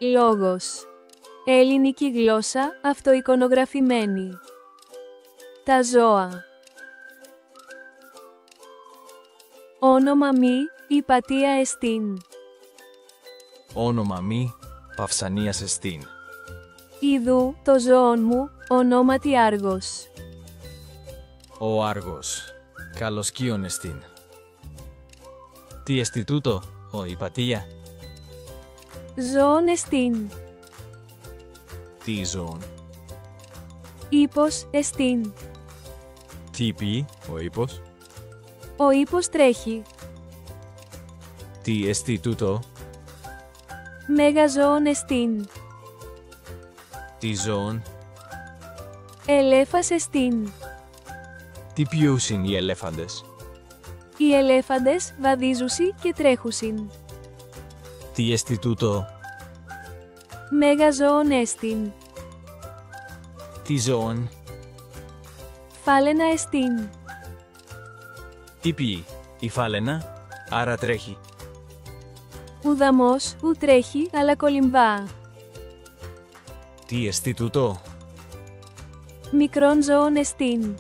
Λόγος. Ελληνική γλώσσα, αυτοεικονογραφημένη. Τα ζώα. Όνομα μη, υπατία εστίν. Όνομα μη, παυσανίας εστίν. Ιδού, το ζώον μου, ονόματι Άργος. Ο Άργος, καλοσκίον εστίν. Τι εστι τούτο, ο υπατία. Ζώον εστίν. Τι ζώον. Ύπος εστίν. Τι πει, ο ύπος. Ο ύπος τρέχει. Τι εστι τούτο. Μέγα ζώον εστίν. Τι ζώον. Ελέφας εστίν. Τι ποιούσιν οι ελέφαντες. Οι ελέφαντες βαδίζουσι και τρέχουσιν. Τι εστι τούτο. Μέγα ζώον εστίν. Τι ζώον. Φάλαινα εστίν. Τι πει, η φάλαινα, άρα τρέχει. Ουδαμός ου τρέχει, αλλά κολυμβά. Τι εστι τούτο. Μικρόν ζώον εστίν.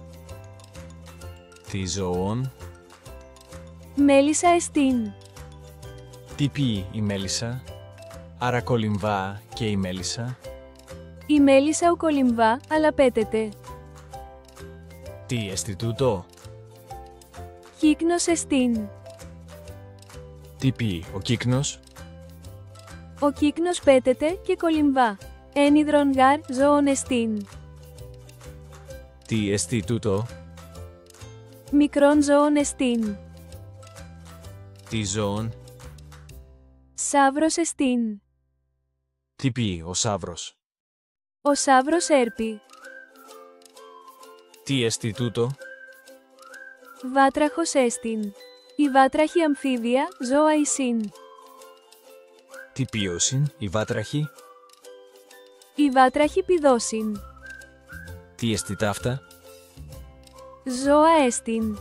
Τι ζώον. Μέλισσα εστίν. Τι πει η μέλισσα, άρα κολυμβά και η μέλισσα. Η μέλισσα ου κολυμβά, αλλά πέτεται. Τι εστι τούτο. Κύκνος εστίν. Τι πει ο κύκνος. Ο κύκνος πέτεται και κολυμβά. Ένιδρον γάρ ζώον εστίν. Τι εστι τούτο. Μικρόν ζώον εστίν. Τι ζώον. Σαύρος εστίν. Τι πει ο σαύρος. Ο σαύρος έρπει. Τι εστι τούτο. Βάτραχος εστίν. Η βάτραχη αμφίβια ζώα εισίν. Τι ποιούσιν η βάτραχη. Η βάτραχη πηδώσιν. Τι εστι ταύτα. Ζώα εστίν.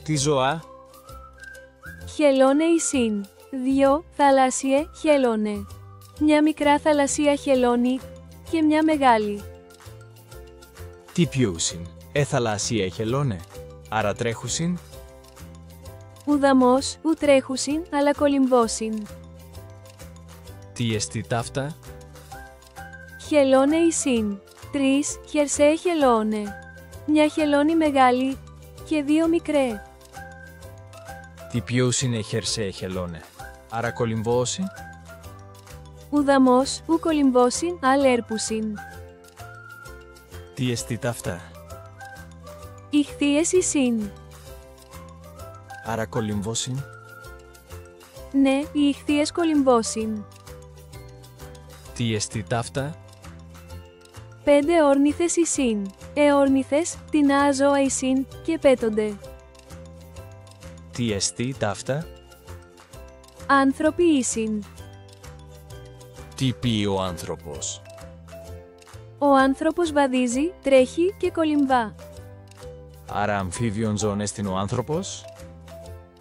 Τι ζωά. Χελώνε εισίν. Δυο θαλάσσιε χελώνε. Μια μικρά θαλασσία χελώνη και μια μεγάλη. Τι ποιούσιν, θαλάσσια χελώνε, άρα τρέχουσιν. Ουδαμός ου τρέχουσιν, αλλά κολυμβώσιν. Τι εστι ταύτα. Χελώνε εισίν. Τρεις χερσέ χελώνε. Μια χελώνη μεγάλη και δύο μικρέ. Τι ποιούσιν χερσέ χελώνε, άρα κολυμβώσιν. Ουδαμός ου κολυμβώσιν, αλέρπουσιν. Τι εστι ταύτα. Ιχθύες εισίν. Άρα κολυμβώσιν. Ναι, οι ιχθύες κολυμβώσιν. Τι εστι ταύτα. Πέντε όρνηθες εισίν. Εόρνηθες, την ζώα εισίν και πέτονται. Τι εστι ταύτα. Άνθρωποι εισίν. Τι πει ο άνθρωπος. Ο άνθρωπος βαδίζει, τρέχει και κολυμβά. Άρα αμφίβιον ζώων εστιν ο άνθρωπος.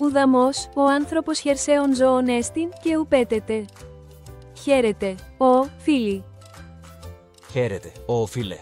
Ουδαμός, ο άνθρωπος χερσαίων ζώων εστιν και ου πέτεται. Χαίρετε, ο φίλοι. Χαίρετε, ο φίλε.